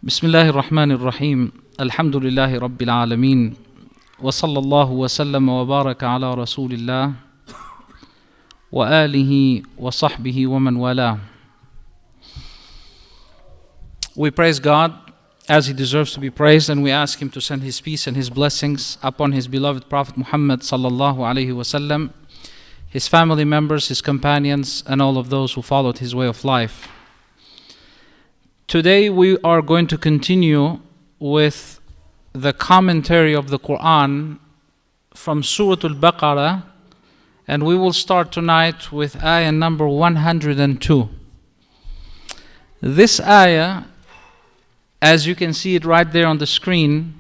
بسم الله الرحمن الرحيم الحمد لله رب العالمين وصلى الله وسلم وبارك على رسول الله وآله وصحبه ومن والاه. We praise God as He deserves to be praised, and we ask Him to send His peace and His blessings upon His beloved Prophet Muhammad sallallahu alaihi wasallam, his family members, his companions, and all of those who followed his way of life. Today we are going to continue with the commentary of the Quran from Surah Al-Baqarah, and we will start tonight with ayah number 102. This ayah, as you can see it right there on the screen,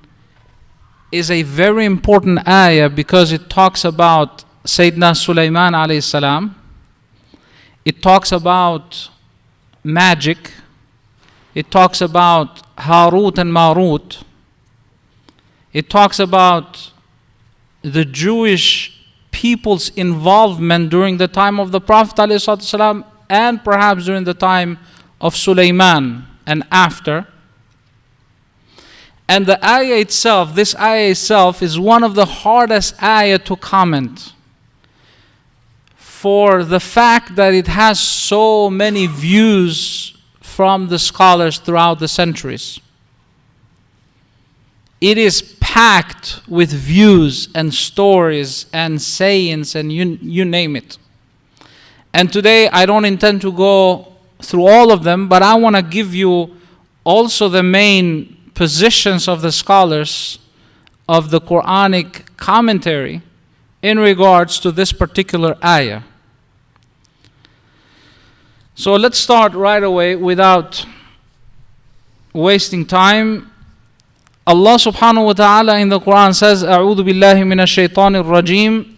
is a very important ayah because it talks about Sayyidina Sulayman alayhi salam. It talks about magic. It talks about harut and marut. It talks about the Jewish people's involvement during the time of the Prophet ﷺ and perhaps during the time of Sulayman and after. And the ayah itself, this ayah itself, is one of the hardest ayah to comment, for the fact that it has so many views from the scholars throughout the centuries. It is packed with views and stories and sayings and you name it. And today I don't intend to go through all of them, but I want to give you also the main positions of the scholars of the Quranic commentary in regards to this particular ayah. So let's start right away without wasting time. Allah subhanahu wa ta'ala in the Quran says, أعوذ بالله من الشيطان الرجيم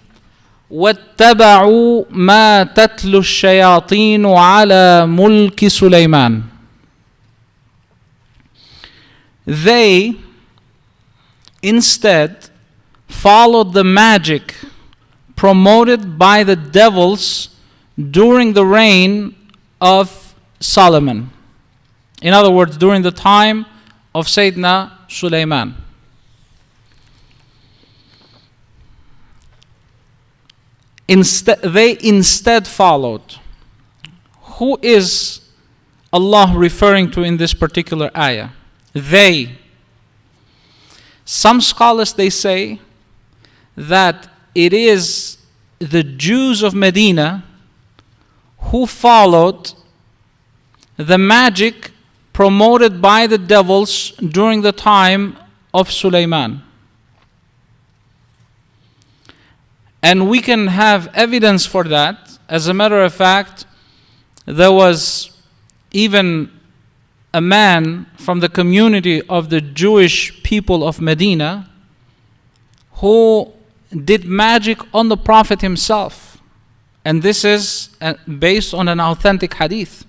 واتبعوا ما تتلو الشياطين على ملك سليمان. They instead followed the magic promoted by the devils during the reign of Solomon. In other words, during the time of Sayyidina Sulayman. They instead followed. Who is Allah referring to in this particular ayah? They. Some scholars, they say that it is the Jews of Medina who followed the magic promoted by the devils during the time of Sulayman. And we can have evidence for that. As a matter of fact, there was even a man from the community of the Jewish people of Medina who did magic on the Prophet himself. And this is based on an authentic hadith.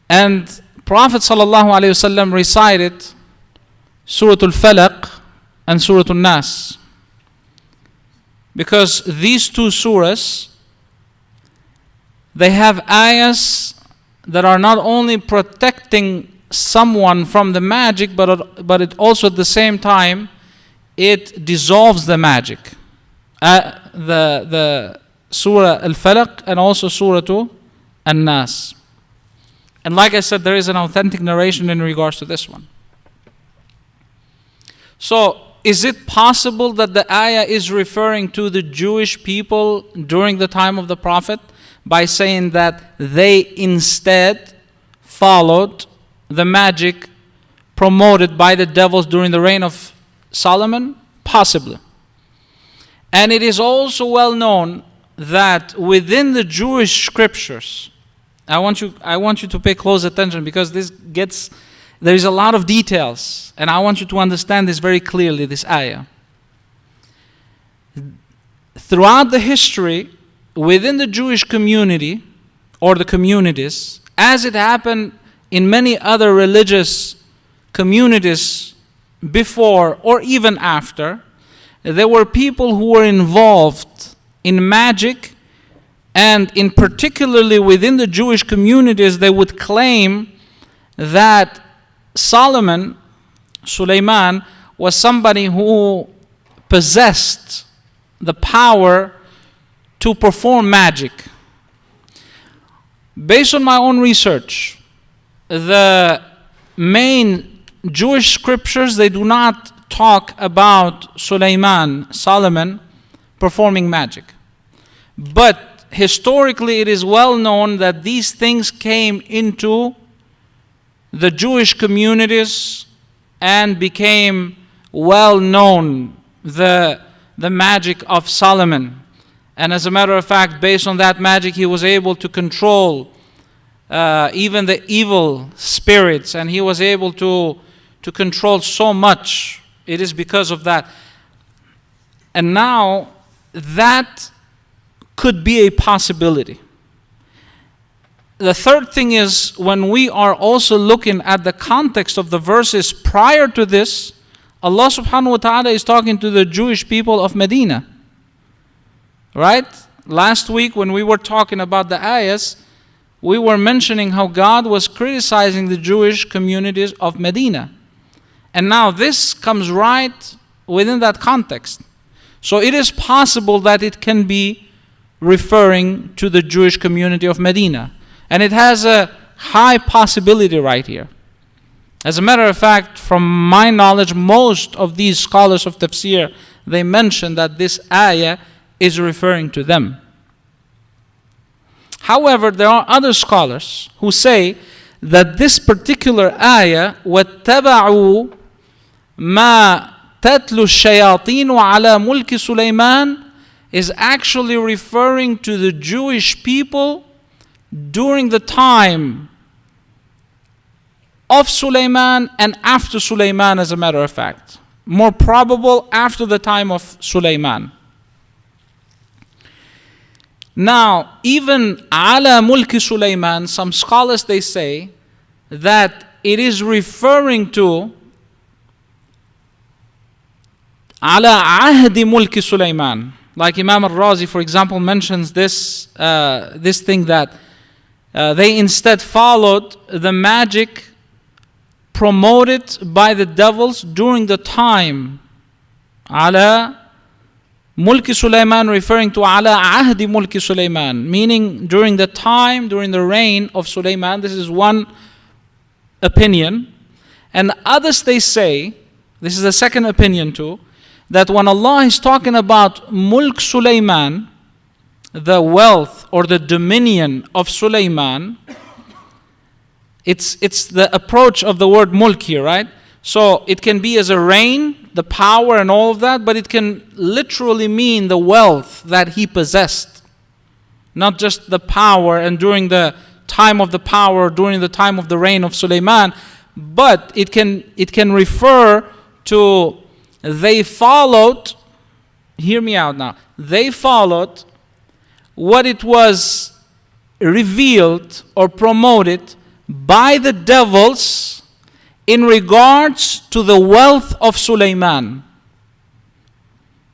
And Prophet ﷺ recited Surah Al-Falaq and Surah Al-Nas, because these two surahs, they have ayahs that are not only protecting someone from the magic, but it also at the same time it dissolves the magic. The Surah Al-Falaq and also Surah Al-Nas. And like I said, there is an authentic narration in regards to this one. So, is it possible that the ayah is referring to the Jewish people during the time of the Prophet by saying that they instead followed the magic promoted by the devils during the reign of Solomon? Possibly. And it is also well known that within the Jewish scriptures, I want you to pay close attention, because there is a lot of details, and I want you to understand this very clearly, this ayah. Throughout the history, within the Jewish community, or the communities, as it happened in many other religious communities before or even after, there were people who were involved in magic, and in particularly within the Jewish communities, they would claim that Sulayman, was somebody who possessed the power to perform magic. Based on my own research, the main Jewish scriptures, they do not talk about Solomon, performing magic. But historically, it is well known that these things came into the Jewish communities and became well known, the magic of Solomon. And as a matter of fact, based on that magic, he was able to control even the evil spirits, and he was able to control so much. It is because of that. And now, that could be a possibility. The third thing is, when we are also looking at the context of the verses prior to this, Allah subhanahu wa ta'ala is talking to the Jewish people of Medina. Right? Last week when we were talking about the ayahs, we were mentioning how God was criticizing the Jewish communities of Medina. And now this comes right within that context. So it is possible that it can be referring to the Jewish community of Medina. And it has a high possibility right here. As a matter of fact, from my knowledge, most of these scholars of tafsir, they mention that this ayah is referring to them. However, there are other scholars who say that this particular ayah, وَاتَّبَعُوا مَا تَتْلُو الشَّيَاطِينُ عَلَى مُلْكِ سُلَيْمَانَ, is actually referring to the Jewish people during the time of Sulayman and after Sulayman, as a matter of fact. More probable after the time of Sulayman. Now, even ala mulki Sulayman, some scholars they say that it is referring to ala ahdi mulki Sulayman. Like Imam al-Razi, for example, mentions this thing that they instead followed the magic promoted by the devils during the time ala mulki Sulayman, referring to ala ahdi mulki Sulayman, meaning during the time, during the reign of Sulayman. This is one opinion. And others they say, this is the second opinion too, that when Allah is talking about mulk Sulayman, the wealth or the dominion of Sulayman, it's the approach of the word mulk here, right? So it can be as a reign, the power and all of that, but it can literally mean the wealth that he possessed. Not just the power and during the time of the power, during the time of the reign of Sulayman, but it can refer to they followed, hear me out now, they followed what it was revealed or promoted by the devils in regards to the wealth of Sulayman.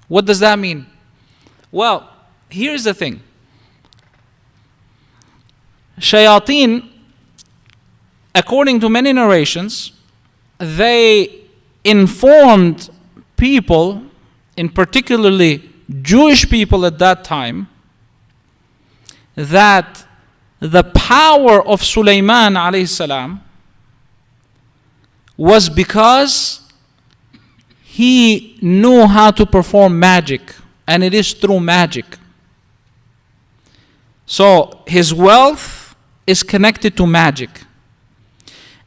What does that mean? Well, here's the thing. Shayateen, according to many narrations, they informed people, in particularly Jewish people at that time, that the power of Sulayman alayhi salam was because he knew how to perform magic, and it is through magic. So his wealth is connected to magic.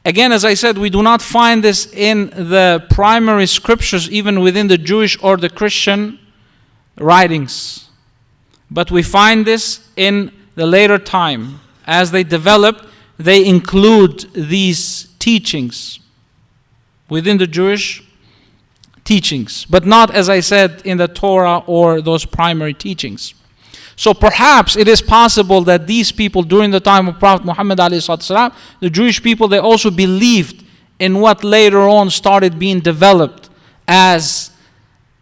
Again, as I said, we do not find this in the primary scriptures, even within the Jewish or the Christian writings. But we find this in the later time. As they develop, they include these teachings within the Jewish teachings, but not, as I said, in the Torah or those primary teachings. So perhaps it is possible that these people during the time of Prophet Muhammad ﷺ, the Jewish people, they also believed in what later on started being developed as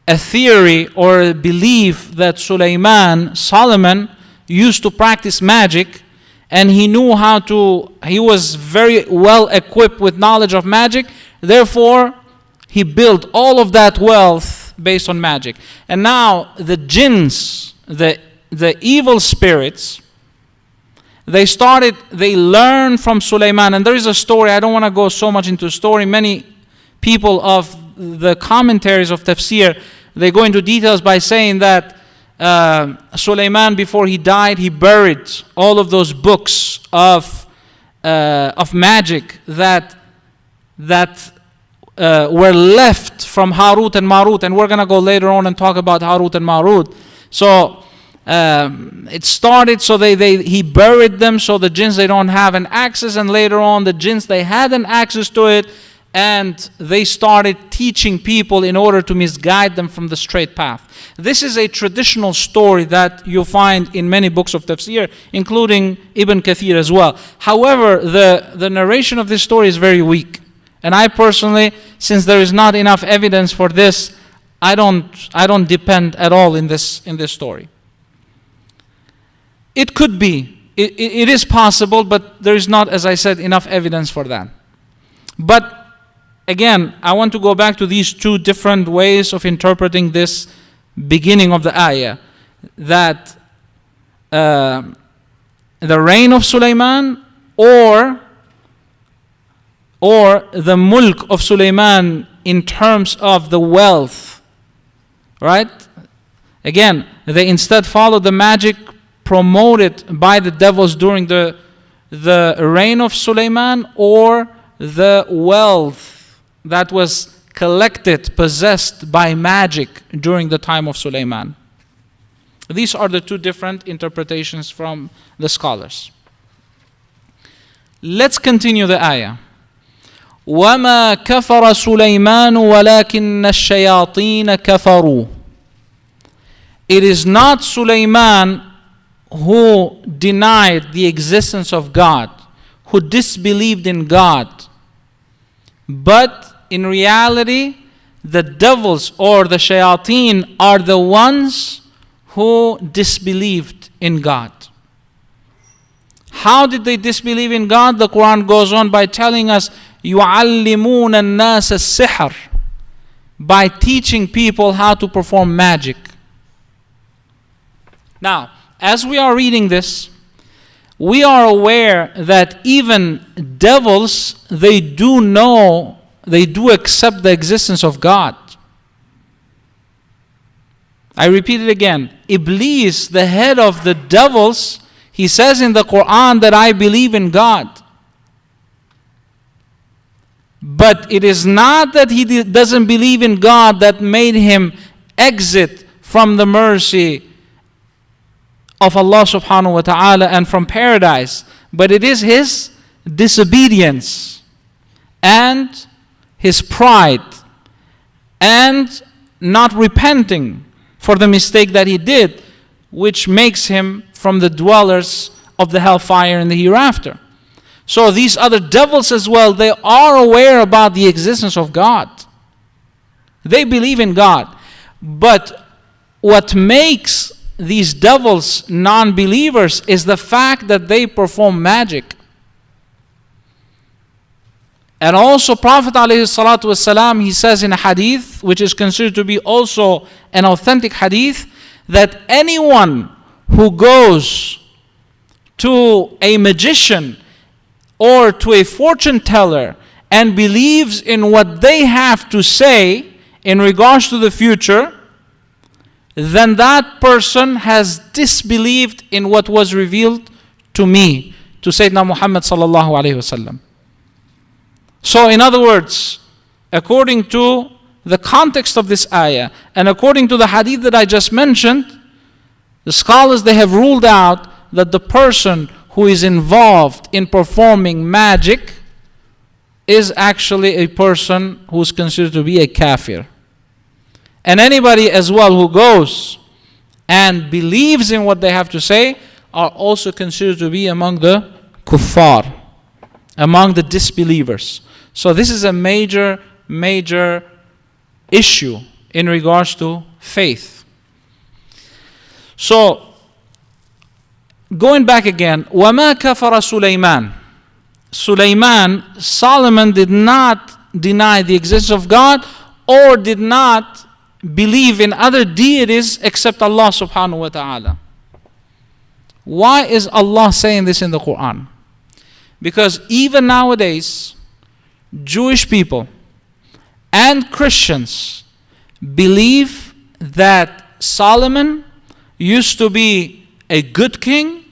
a theory or a belief that Solomon used to practice magic, and he was very well equipped with knowledge of magic. Therefore, he built all of that wealth based on magic. And now the jinns, the evil spirits, they learned from Sulayman. And there is a story, I don't want to go so much into the story. Many people of the commentaries of tafsir, they go into details by saying that Sulayman, before he died, he buried all of those books of magic that were left from Harut and Marut. And we're going to go later on and talk about Harut and Marut. So it started, so he buried them, so the jinns, they don't have an access. And later on, the jinns, they had an access to it, and they started teaching people in order to misguide them from the straight path. This is a traditional story that you find in many books of tafsir, including Ibn Kathir as well. However, the narration of this story is very weak. And I personally, since there is not enough evidence for this, I don't depend at all in this story. It could be, it is possible, but there is not, as I said, enough evidence for that. But again, I want to go back to these two different ways of interpreting this beginning of the ayah. That the reign of Sulayman or the mulk of Sulayman in terms of the wealth. Right? Again, they instead followed the magic promoted by the devils during the reign of Sulayman, or the wealth that was collected, possessed by magic during the time of Sulayman. These are the two different interpretations from the scholars. Let's continue the ayah. وَمَا كَفَرَ سُلَيْمَانُ وَلَكِنَّ الشَّيَاطِينَ كَفَرُوا. It is not Sulayman who denied the existence of God, who disbelieved in God, but in reality, the devils or the shayateen are the ones who disbelieved in God. How did they disbelieve in God? The Quran goes on by telling us, يُعَلِّمُونَ النَّاسَ السِّحْرَ, by teaching people how to perform magic. Now, as we are reading this, we are aware that even devils, they do accept the existence of God. I repeat it again. Iblis, the head of the devils, he says in the Quran that I believe in God. But it is not that he doesn't believe in God that made him exit from the mercy of Allah subhanahu wa ta'ala and from paradise. But it is his disobedience and his pride and not repenting for the mistake that he did, which makes him from the dwellers of the hellfire in the hereafter. So these other devils as well, they are aware about the existence of God. They believe in God. But what makes these devils non-believers is the fact that they perform magic. And also Prophet ﷺ, he says in a hadith, which is considered to be also an authentic hadith, that anyone who goes to a magician or to a fortune teller and believes in what they have to say in regards to the future, then that person has disbelieved in what was revealed to me, to Sayyidina Muhammad sallallahu alayhi wasallam. So in other words, according to the context of this ayah and according to the hadith that I just mentioned, the scholars, they have ruled out that the person who is involved in performing magic is actually a person who is considered to be a kafir. And anybody as well who goes and believes in what they have to say are also considered to be among the kuffar, among the disbelievers. So this is a major issue in regards to faith. So going back again, وَمَا كَفَرَ سُلَيْمَانَ. Solomon did not deny the existence of God or did not believe in other deities except Allah subhanahu wa ta'ala. Why is Allah saying this in the Quran? Because even nowadays, Jewish people and Christians believe that Solomon used to be a good king.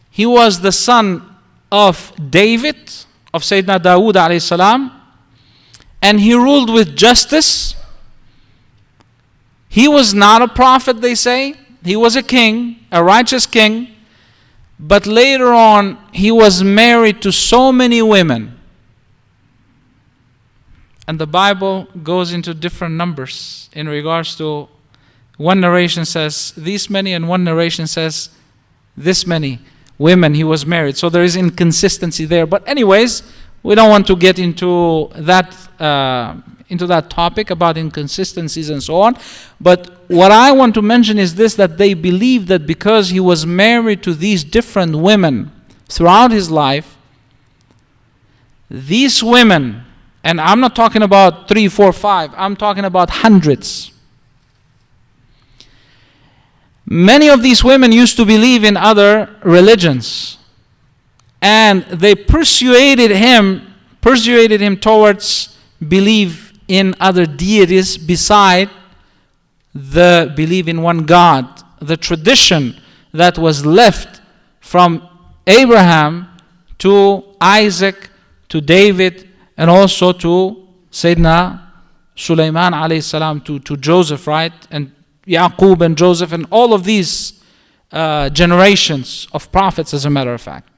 He was the son of David, of Sayyidina Dawood alayhi salam, and he ruled with justice. He was not a prophet, they say. He was a king, a righteous king, but later on he was married to so many women. And the Bible goes into different numbers in regards to, one narration says these many and one narration says this many women he was married. So there is inconsistency there. But anyways, we don't want to get into that topic about inconsistencies and so on. But what I want to mention is this, that they believe that because he was married to these different women throughout his life, these women, and I'm not talking about 3, 4, 5, I'm talking about hundreds. Many of these women used to believe in other religions, and they persuaded him towards belief in other deities beside the belief in one God. The tradition that was left from Abraham to Isaac to David and also to Sayyidina Sulayman alayhi salam, to Joseph, right? And Yaqub and Joseph and all of these generations of prophets, as a matter of fact.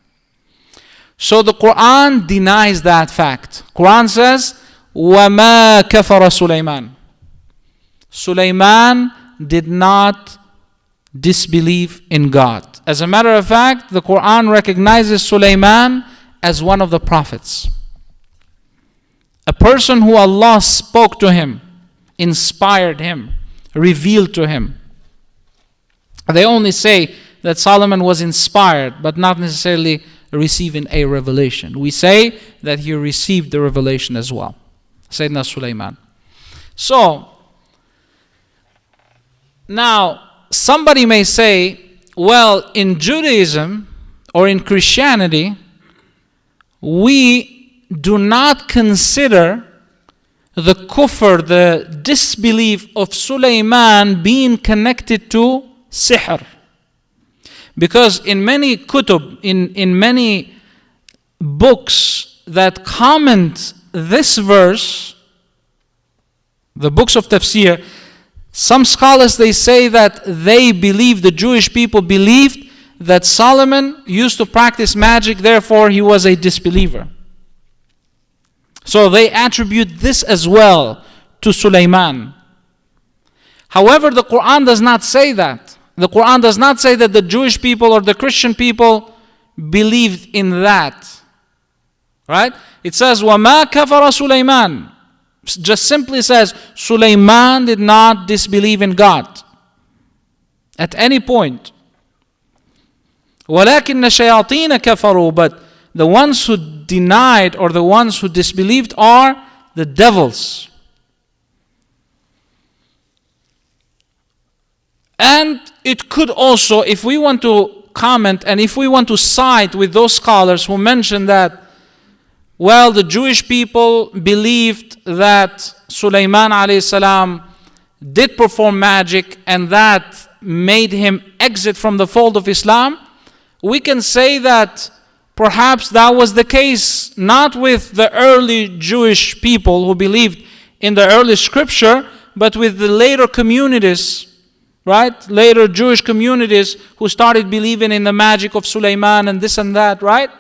So the Quran denies that fact. Quran says, وَمَا كَفَرَ سُلَيْمَانَ. Sulayman did not disbelieve in God. As a matter of fact, the Quran recognizes Sulayman as one of the prophets. A person who Allah spoke to him, inspired him, revealed to him. They only say that Solomon was inspired, but not necessarily receiving a revelation. We say that he received the revelation as well. Sayyidina Sulayman. So, now, somebody may say, well, in Judaism or in Christianity, we do not consider the kufr, the disbelief of Sulayman being connected to sihr. Because in many kutub, in many books that comment this verse, the books of tafsir, some scholars, they say that they believe, the Jewish people believed that Solomon used to practice magic, therefore he was a disbeliever. So they attribute this as well to Sulayman. However, the Quran does not say that. The Quran does not say that the Jewish people or the Christian people believed in that. Right? It says, وَمَا كَفَرَ سُلَيْمَانَ. Just simply says, Sulayman did not disbelieve in God at any point. وَلَكِنَّ الشَّيَاطِينَ كَفَرُوا. But the ones who denied or the ones who disbelieved are the devils. And it could also, if we want to comment and if we want to side with those scholars who mention that, well, the Jewish people believed that Sulayman alayhi salam did perform magic and that made him exit from the fold of Islam, we can say that perhaps that was the case not with the early Jewish people who believed in the early scripture, but with the later communities, right? Later Jewish communities who started believing in the magic of Sulayman and this and that, right?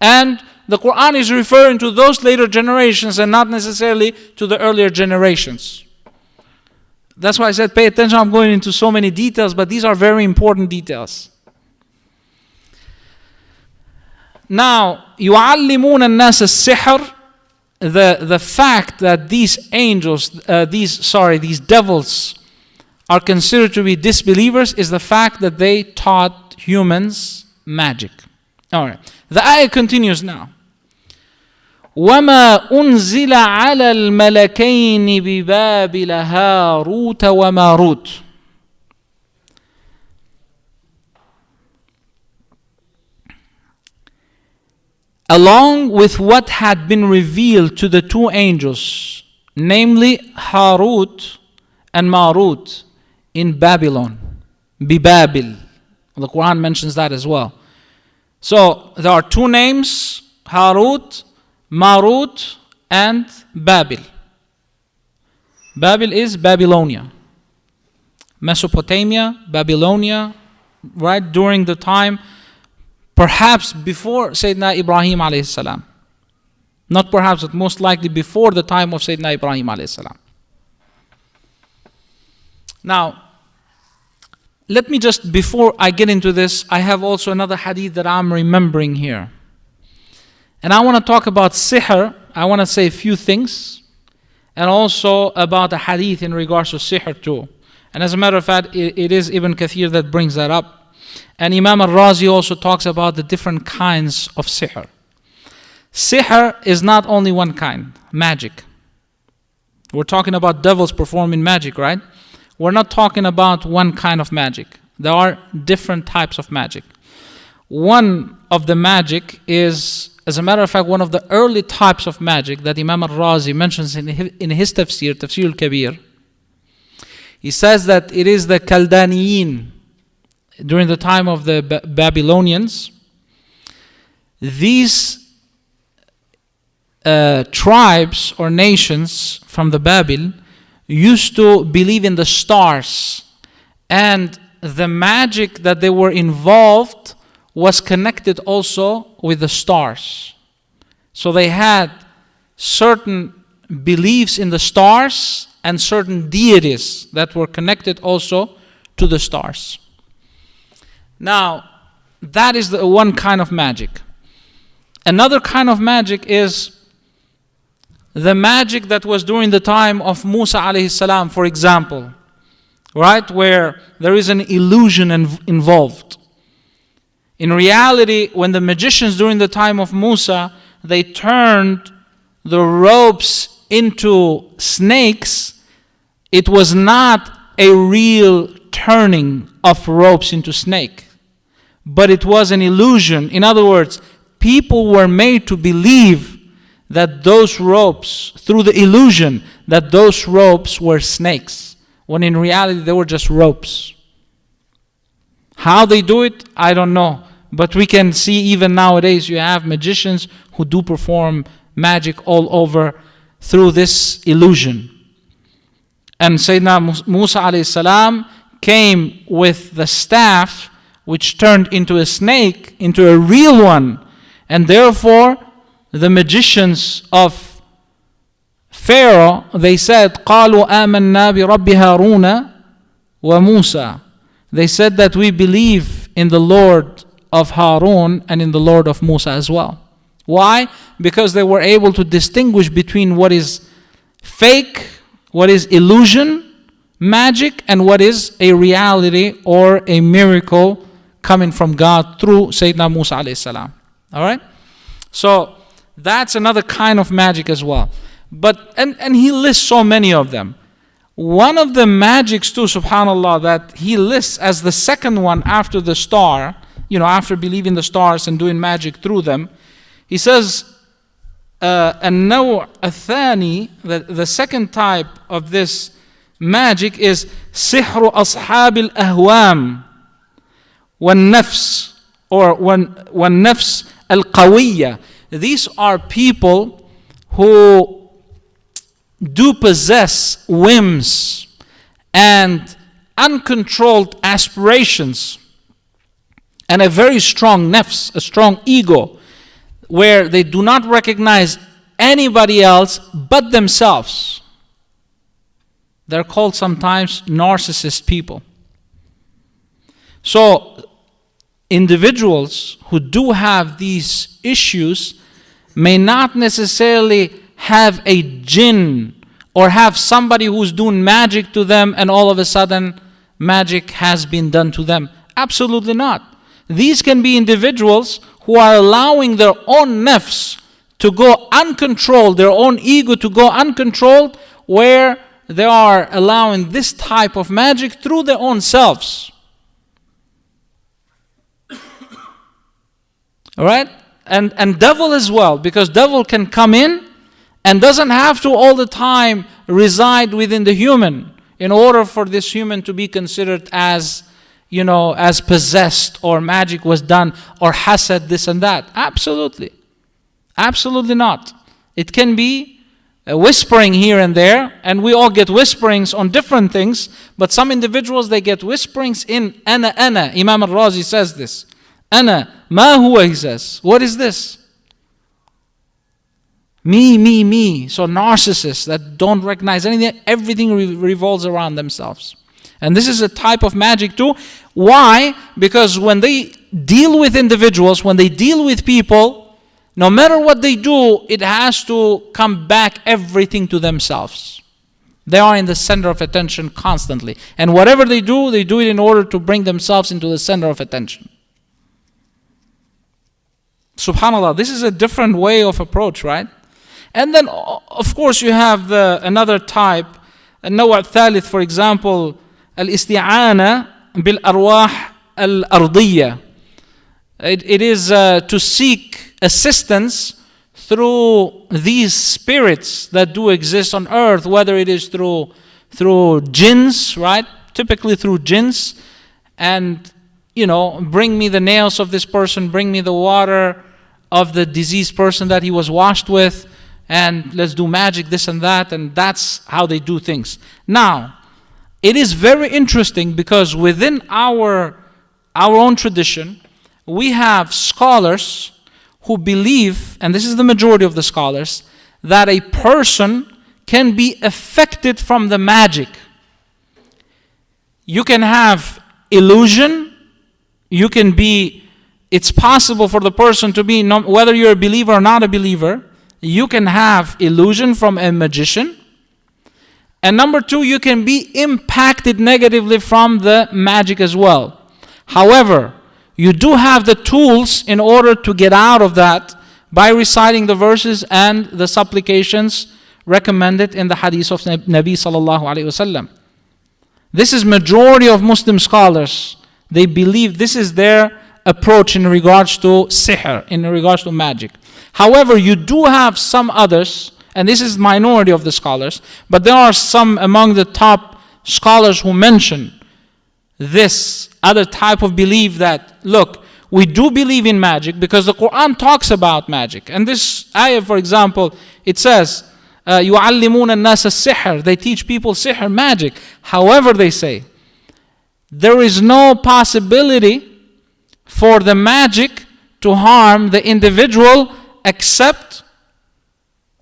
And the Quran is referring to those later generations and not necessarily to the earlier generations. That's why I said pay attention. I'm going into so many details, but these are very important details. Now, يُعَلِّمُونَ النَّاسَ السِّحْرَ. The fact that these angels, these devils are considered to be disbelievers is the fact that they taught humans magic. Alright. The ayah continues now. وَمَا أُنزِلَ عَلَى الْمَلَكَيْنِ بِبَابِلَ هَارُوتَ وَمَارُوتَ. Along with what had been revealed to the two angels, namely Harut and Marut in Babylon, Bibabil. The Quran mentions that as well. So there are two names, Harut, Marut, and Babil. Babil is Babylonia. Mesopotamia, Babylonia, right during the time, perhaps before Sayyidina Ibrahim alayhi salam. Not perhaps, but most likely before the time of Sayyidina Ibrahim alayhi salam. Now, let me just, before I get into this, I have also another hadith that I'm remembering here. And I want to talk about sihr. I want to say a few things. And also about a hadith in regards to sihr too. And as a matter of fact, it is Ibn Kathir that brings that up. And Imam al-Razi also talks about the different kinds of sihr. Sihr is not only one kind, magic. We're talking about devils performing magic, right? We're not talking about one kind of magic. There are different types of magic. One of the magic is, as a matter of fact, one of the early types of magic that Imam al-Razi mentions in his tafsir, Tafsir al-Kabir. He says that it is the Kaldaniyin during the time of the Babylonians. These tribes or nations from the Babil used to believe in the stars, and the magic that they were involved was connected also with the stars. So they had certain beliefs in the stars and certain deities that were connected also to the stars. Now, that is the one kind of magic. Another kind of magic is the magic that was during the time of Musa alayhi salam, for example, right, where there is an illusion involved. In reality, when the magicians during the time of Musa, they turned the ropes into snakes, it was not a real turning of ropes into snake, but it was an illusion. In other words, people were made to believe that those ropes, through the illusion, that those ropes were snakes, when in reality they were just ropes. How they do it, I don't know. But we can see even nowadays you have magicians who do perform magic all over through this illusion. And Sayyidina Musa alayhi salam came with the staff which turned into a snake, into a real one. And therefore, the magicians of Pharaoh, they said, قَالُوا آمَنَّا بِرَبِّ هَارُونَ وَمُوسَى. They said that we believe in the Lord of Harun and in the Lord of Musa as well. Why? Because they were able to distinguish between what is fake, what is illusion, magic, and what is a reality or a miracle coming from God through Sayyidina Musa alayhi salam. Alright? So, that's another kind of magic as well. But and he lists so many of them. One of the magics too, subhanallah, that he lists as the second one after the star, after believing the stars and doing magic through them, he says, النوع الثاني, the second type of this magic is سحر أصحاب الأهوام والنفس, or والنفس القوية. These are people who do possess whims and uncontrolled aspirations and a very strong nafs, a strong ego, where they do not recognize anybody else but themselves. They're called sometimes narcissist people. So, individuals who do have these issues may not necessarily have a jinn or have somebody who's doing magic to them and all of a sudden magic has been done to them. Absolutely not. These can be individuals who are allowing their own nafs to go uncontrolled, their own ego to go uncontrolled, where they are allowing this type of magic through their own selves. Alright? And devil as well, because devil can come in and doesn't have to all the time reside within the human in order for this human to be considered as, as possessed, or magic was done, or hasad, this and that. Absolutely. Absolutely not. It can be a whispering here and there, and we all get whisperings on different things, but some individuals, they get whisperings in ana. Imam al-Razi says this. Ana, ma huwa, he says. What is this? Me. So narcissists that don't recognize anything, everything revolves around themselves. And this is a type of magic too. Why? Because when they deal with individuals, when they deal with people, no matter what they do, it has to come back everything to themselves. They are in the center of attention constantly. And whatever they do it in order to bring themselves into the center of attention. SubhanAllah, this is a different way of approach, right? And then, of course, you have another type, النوع الثالث, for example, الاستعانة بالأرواح الأرضية. It is to seek assistance through these spirits that do exist on earth, whether it is through jinns, right? Typically through jinns, and bring me the nails of this person, bring me the water of the diseased person that he was washed with, and let's do magic, this and that, and that's how they do things. Now, it is very interesting because within our own tradition, we have scholars who believe, and this is the majority of the scholars, that a person can be affected from the magic. You can have illusion, it's possible for the person to be, whether you're a believer or not a believer, you can have illusion from a magician. And number two, you can be impacted negatively from the magic as well. However, you do have the tools in order to get out of that by reciting the verses and the supplications recommended in the hadith of Nabi sallallahu alaihi wasallam. This is majority of Muslim scholars. They believe this is their approach in regards to sihr, in regards to magic. However, you do have some others, and this is minority of the scholars, but there are some among the top scholars who mention this other type of belief that, look, we do believe in magic because the Quran talks about magic. And this ayah, for example, it says, يُعَلِّمُونَ النَّاسَ السِّحْرَ. They teach people sihr, magic. However, they say, there is no possibility for the magic to harm the individual except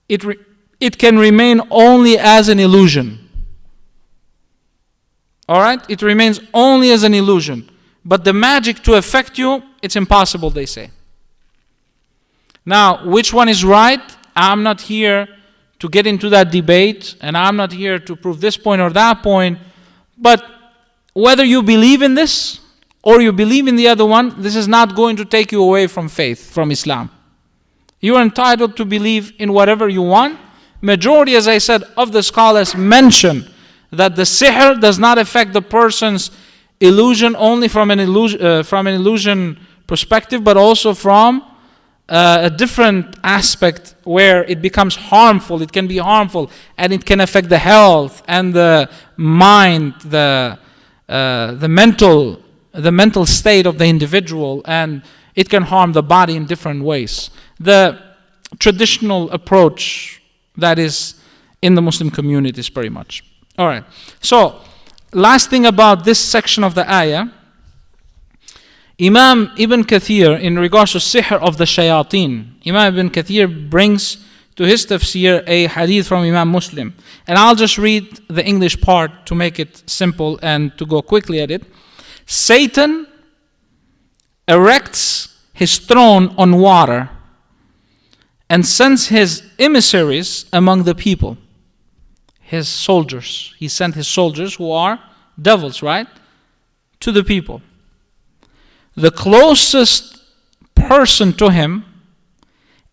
it can remain only as an illusion. Alright? It remains only as an illusion. But the magic to affect you, it's impossible, they say. Now, which one is right? I'm not here to get into that debate, and I'm not here to prove this point or that point. But whether you believe in this or you believe in the other one, this is not going to take you away from faith, from Islam. You are entitled to believe in whatever you want. Majority, as I said, of the scholars mention that the sihr does not affect the person's illusion only from an illusion perspective, but also from a different aspect where it becomes harmful. It can be harmful, and it can affect the health and the mind, the mental state of the individual, and it can harm the body in different ways. The traditional approach that is in the Muslim communities, pretty much. All right. So, last thing about this section of the ayah, Imam Ibn Kathir, in regards to sihr of the shayateen, Imam Ibn Kathir brings to his tafsir a hadith from Imam Muslim. And I'll just read the English part to make it simple and to go quickly at it. Satan erects his throne on water and sends his emissaries among the people, his soldiers. He sent his soldiers, who are devils, right, to the people. the closest person to him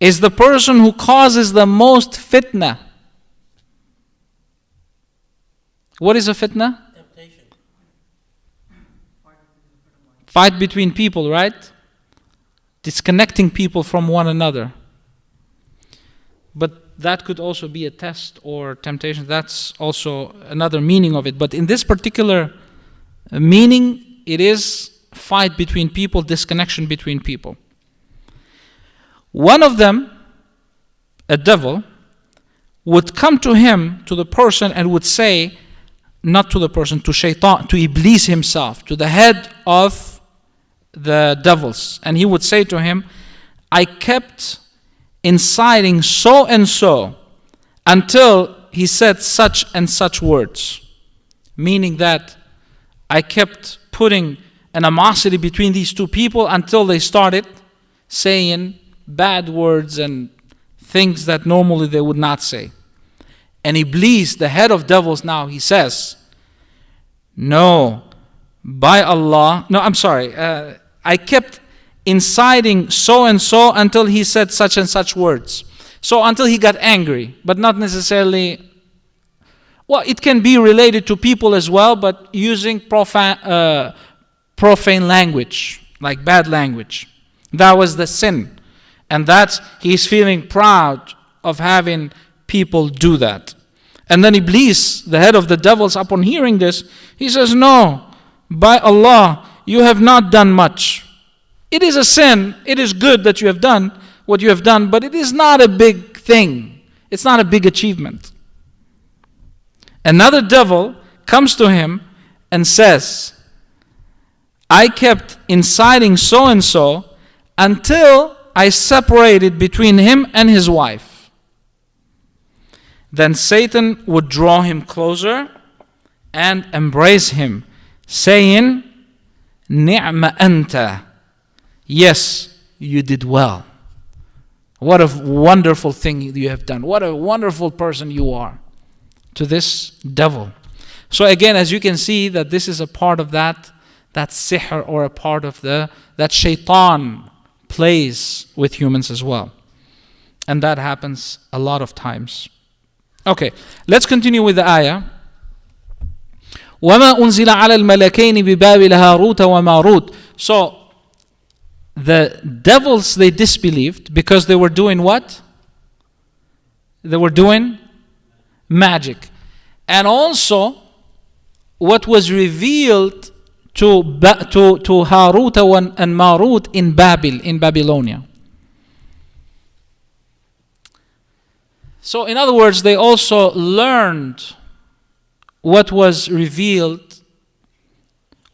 is the person who causes the most fitna. What is a fitna? Temptation. Fight between people, right? Disconnecting people from one another. But that could also be a test or temptation. That's also another meaning of it. But in this particular meaning, it is fight between people, disconnection between people. One of them, a devil, would come to him, to the person, and would say, not to the person, to shaitan, to Iblis himself, to the head of the devils. And he would say to him, I kept inciting so and so until he said such and such words. Meaning that I kept putting animosity between these two people until they started saying bad words and things that normally they would not say. And Iblis, the head of devils now, he says, no, by Allah, no, I'm sorry, I kept inciting so and so until he said such and such words. So until he got angry, but not necessarily, well, it can be related to people as well, but using profane language, like bad language. That was the sin. And that's, he's feeling proud of having people do that. And then Iblis, the head of the devils, upon hearing this, he says, no, by Allah, you have not done much. It is a sin, it is good that you have done what you have done, but it is not a big thing. It's not a big achievement. Another devil comes to him and says, I kept inciting so and so until I separated between him and his wife. Then Satan would draw him closer and embrace him, saying, Ni'ma anta. Yes, you did well. What a wonderful thing you have done. What a wonderful person you are. To this devil. So again, as you can see, that this is a part of that sihr, or a part of that shaitan plays with humans as well. And that happens a lot of times. Okay, let's continue with the ayah. وَمَا أُنزِلَ عَلَى الْمَلَكَيْنِ بِبَابِلَ هَارُوتَ وَمَارُوتَ. So, the devils, they disbelieved because they were doing what? They were doing magic. And also, what was revealed to Harut and Marut in Babylonia. So in other words, they also learned what was revealed,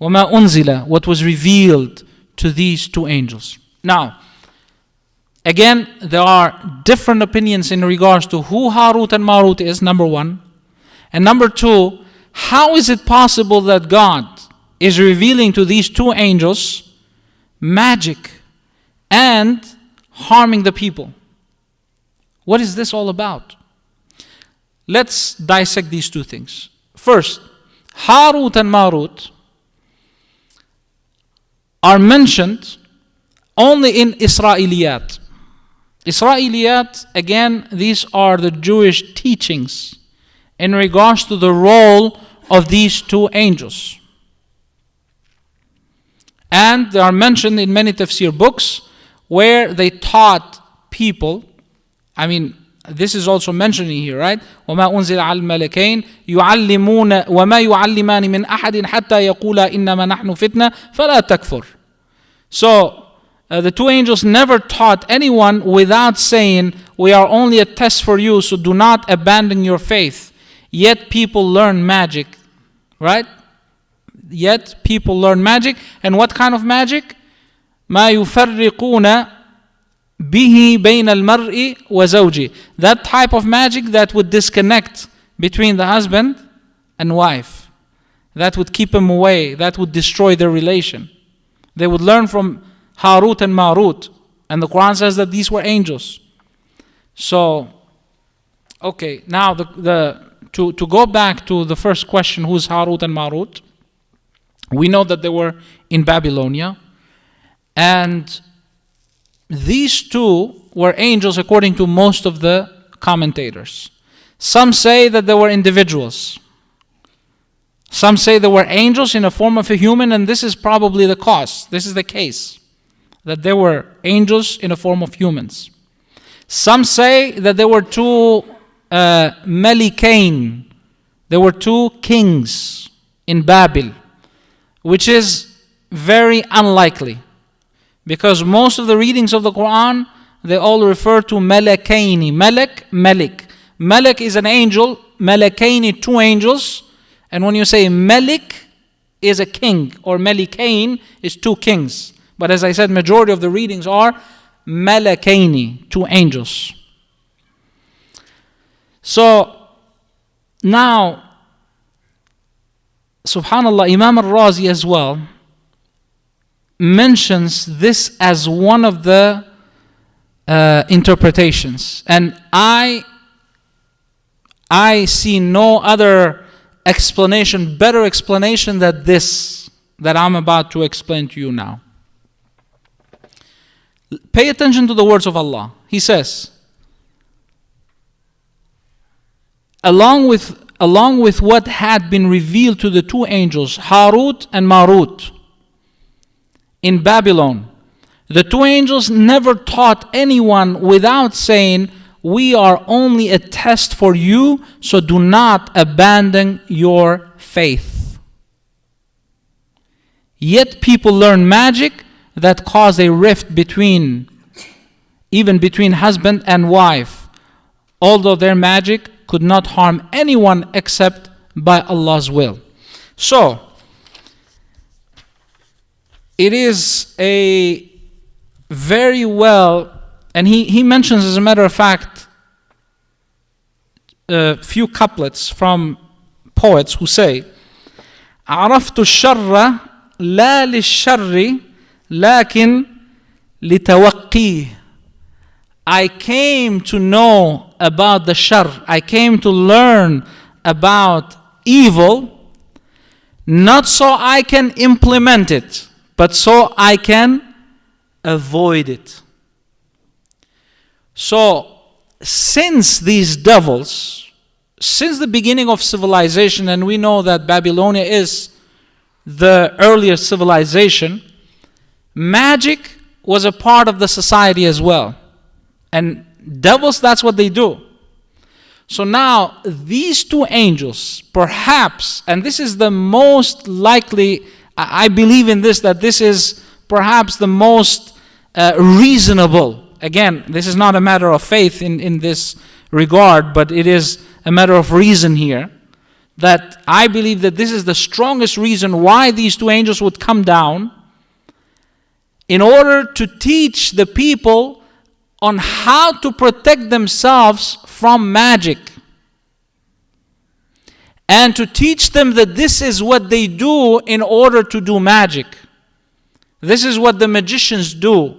وَمَا أُنزِلَ, what was revealed to these two angels. Now, again, there are different opinions in regards to who Harut and Marut is, number one. And number two, how is it possible that God is revealing to these two angels magic and harming the people? What is this all about? Let's dissect these two things. First, Harut and Marut are mentioned only in Israeliyat. Israeliyat, again, these are the Jewish teachings in regards to the role of these two angels. And they are mentioned in many tafsir books where they taught people. I mean, this is also mentioned here, right? وَمَا أُنزِلَ عَلَى الْمَلَكَيْنِ يُعَلِّمُونَ وَمَا يُعَلِّمَانِ مِنْ أَحَدٍ حَتَّى يَقُولَا إِنَّمَا نَحْنُ فِتْنَةٌ فَلَا تَكْفُرْ. So, the two angels never taught anyone without saying, we are only a test for you, so do not abandon your faith. Yet people learn magic, right? Yet people learn magic. And what kind of magic? مَا يُفَرِّقُونَ بِهِ بَيْنَ الْمَرْءِ وَزَوْجِهِ. That type of magic that would disconnect between the husband and wife. That would keep them away. That would destroy their relation. They would learn from Harut and Marut. And the Quran says that these were angels. So, okay, now to go back to the first question, who's Harut and Marut? We know that they were in Babylonia. And these two were angels according to most of the commentators. Some say that they were individuals. Some say they were angels in the form of a human, and this is probably the cause. This is the case, that they were angels in the form of humans. Some say that there were two Melikain. There were two kings in Babel, which is very unlikely, because most of the readings of the Quran, they all refer to Malakaini. Malak, Malik. Malak is an angel, Malakaini, two angels. And when you say Malik is a king, or Malikain is two kings. But as I said, majority of the readings are Malakaini, two angels. So now, subhanallah, Imam al-Razi as well mentions this as one of the interpretations. And I see no other explanation, better explanation than this that I'm about to explain to you now. Pay attention to the words of Allah. He says, along with what had been revealed to the two angels, Harut and Marut, in Babylon, the two angels never taught anyone without saying, we are only a test for you, so do not abandon your faith. Yet people learn magic that cause a rift even between husband and wife, although their magic could not harm anyone except by Allah's will. So, it is a very well, and he mentions, as a matter of fact, a few couplets from poets who say, عرفت الشر لا للشر لكن لتوقيه. I came to know about the shar. I came to learn about evil, not so I can implement it, but so I can avoid it. So, since these devils, since the beginning of civilization, and we know that Babylonia is the earliest civilization, magic was a part of the society as well. And devils, that's what they do. So now, these two angels, perhaps, and this is the most likely, I believe in this, that this is perhaps the most reasonable. Again, this is not a matter of faith in this regard, but it is a matter of reason here. That I believe that this is the strongest reason why these two angels would come down, in order to teach the people on how to protect themselves from magic. And to teach them that this is what they do in order to do magic. This is what the magicians do.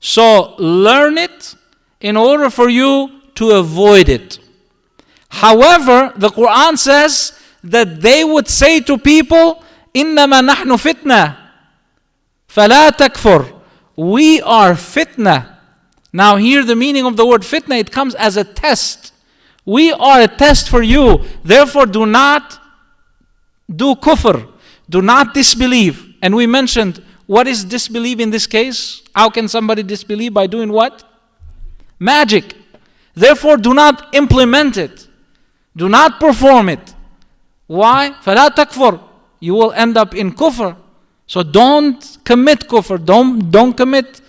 So learn it in order for you to avoid it. However, the Quran says that they would say to people, إِنَّمَا نَحْنُ فِتْنَةً فَلَا تَكْفُرْ. We are fitna. Now here the meaning of the word fitna, it comes as a test. We are a test for you. Therefore do not do kufr. Do not disbelieve. And we mentioned, what is disbelieve in this case? How can somebody disbelieve? By doing what? Magic. Therefore do not implement it. Do not perform it. Why? فَلَا تَكْفُرْ. You will end up in kufr. So don't commit kufr. Don't commit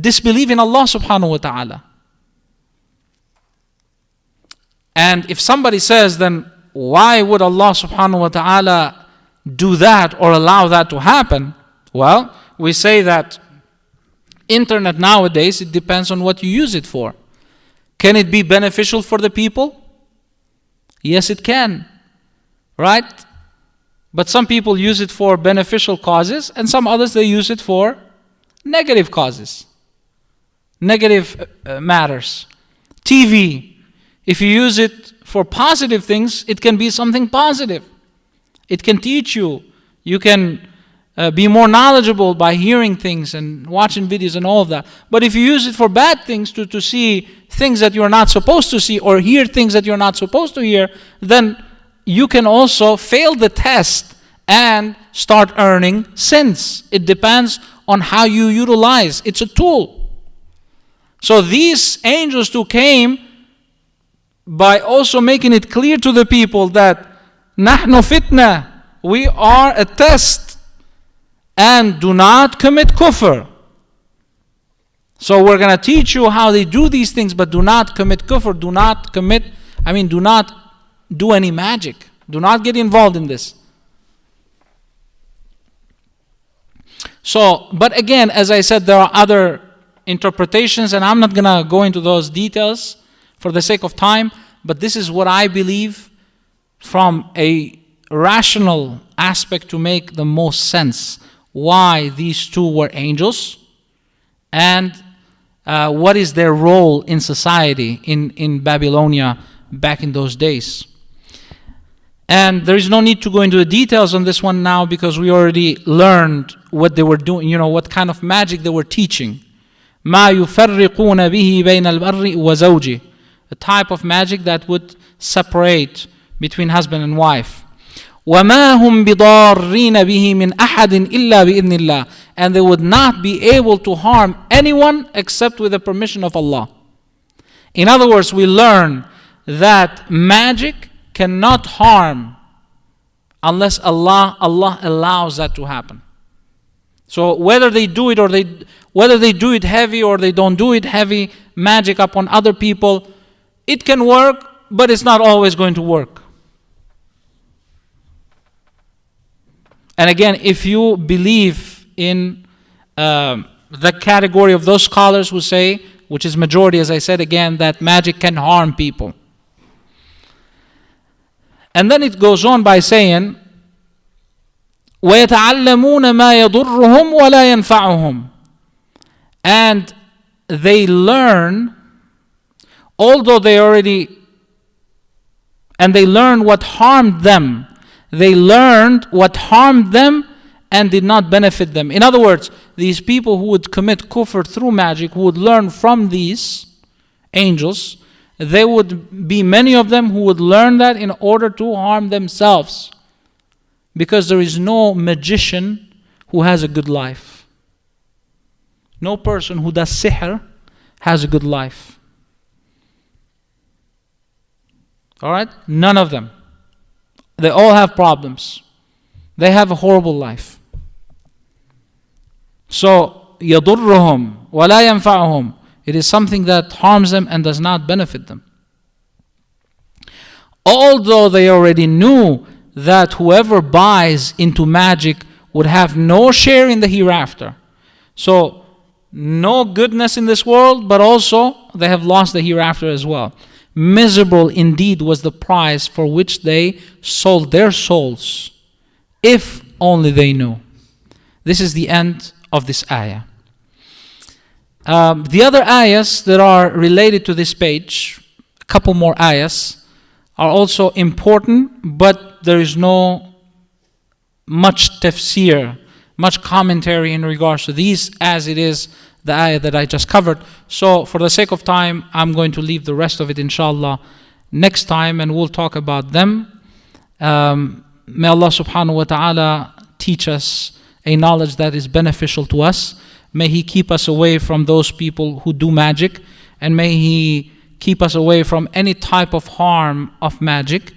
disbelief in Allah subhanahu wa ta'ala. And if somebody says, then why would Allah subhanahu wa ta'ala do that or allow that to happen? Well, we say that internet nowadays, it depends on what you use it for. Can it be beneficial for the people? Yes, it can. Right? But some people use it for beneficial causes, and some others, they use it for negative causes, negative matters. TV, if you use it for positive things, it can be something positive. It can teach you. You can be more knowledgeable by hearing things and watching videos and all of that. But if you use it for bad things, to see things that you're not supposed to see or hear things that you're not supposed to hear, then you can also fail the test and start earning sins. It depends on how you utilize. It's a tool. So these angels too came by also making it clear to the people that نحن فتنة, we are a test, and do not commit kufr. So we're going to teach you how they do these things, but do not commit kufr. Do not do any magic. Do not get involved in this. So, but again, as I said, there are other interpretations, and I'm not going to go into those details for the sake of time, but this is what I believe from a rational aspect to make the most sense. Why these two were angels, and what is their role in society in Babylonia back in those days. And there is no need to go into the details on this one now, because we already learned what they were doing, what kind of magic they were teaching. مَا يُفَرِّقُونَ بِهِ بَيْنَ الْبَرِّ وَزَوْجِهِ, a type of magic that would separate between husband and wife. وَمَا هُمْ بِضَارِّينَ بِهِ مِنْ أَحَدٍ إِلَّا بِإِذْنِ اللَّهِ, and they would not be able to harm anyone except with the permission of Allah. In other words, we learn that magic cannot harm unless Allah allows that to happen. So whether they do it whether they do it heavy or they don't do it heavy, magic upon other people, it can work, but it's not always going to work. And again, if you believe in the category of those scholars who say, which is majority, as I said again, that magic can harm people. And then it goes on by saying, وَيَتَعَلَّمُونَ مَا يَضُرُّهُمْ وَلَا يَنْفَعُهُمْ, and they learn, although they learn what harmed them. They learned what harmed them and did not benefit them. In other words, these people who would commit kufr through magic, who would learn from these angels, there would be many of them who would learn that in order to harm themselves. Because there is no magician who has a good life. No person who does sihr has a good life. Alright? None of them. They all have problems. They have a horrible life. So, يَضُرُّهُمْ وَلَا يَنْفَعُهُمْ, it is something that harms them and does not benefit them. Although they already knew that whoever buys into magic would have no share in the hereafter. So, no goodness in this world, but also they have lost the hereafter as well. Miserable indeed was the price for which they sold their souls, if only they knew. This is the end of this ayah. The other ayahs that are related to this page, a couple more ayahs, are also important, but there is no much tafsir, much commentary in regards to these, as it is the ayah that I just covered. So for the sake of time, I'm going to leave the rest of it inshallah next time, and we'll talk about them. May Allah subhanahu wa ta'ala teach us a knowledge that is beneficial to us. May He keep us away from those people who do magic, and may He keep us away from any type of harm of magic.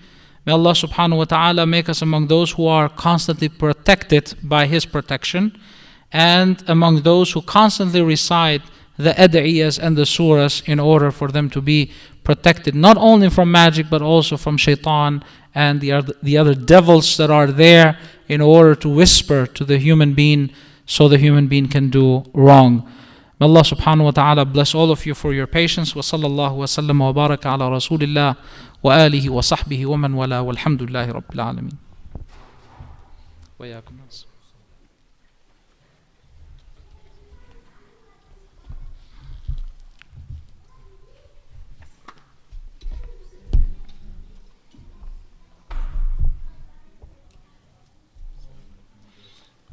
May Allah subhanahu wa ta'ala make us among those who are constantly protected by His protection, and among those who constantly recite the ad'iyas and the surahs in order for them to be protected not only from magic but also from shaitan and the other devils that are there in order to whisper to the human being so the human being can do wrong. May Allah subhanahu wa ta'ala bless all of you for your patience. Wa sallallahu wa sallam wa baraka ala rasulillah wa alihi wa sahbihi wa man wala walhamdulillahi rabbil alameen. Wa yakum.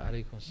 عليكم Alaykum.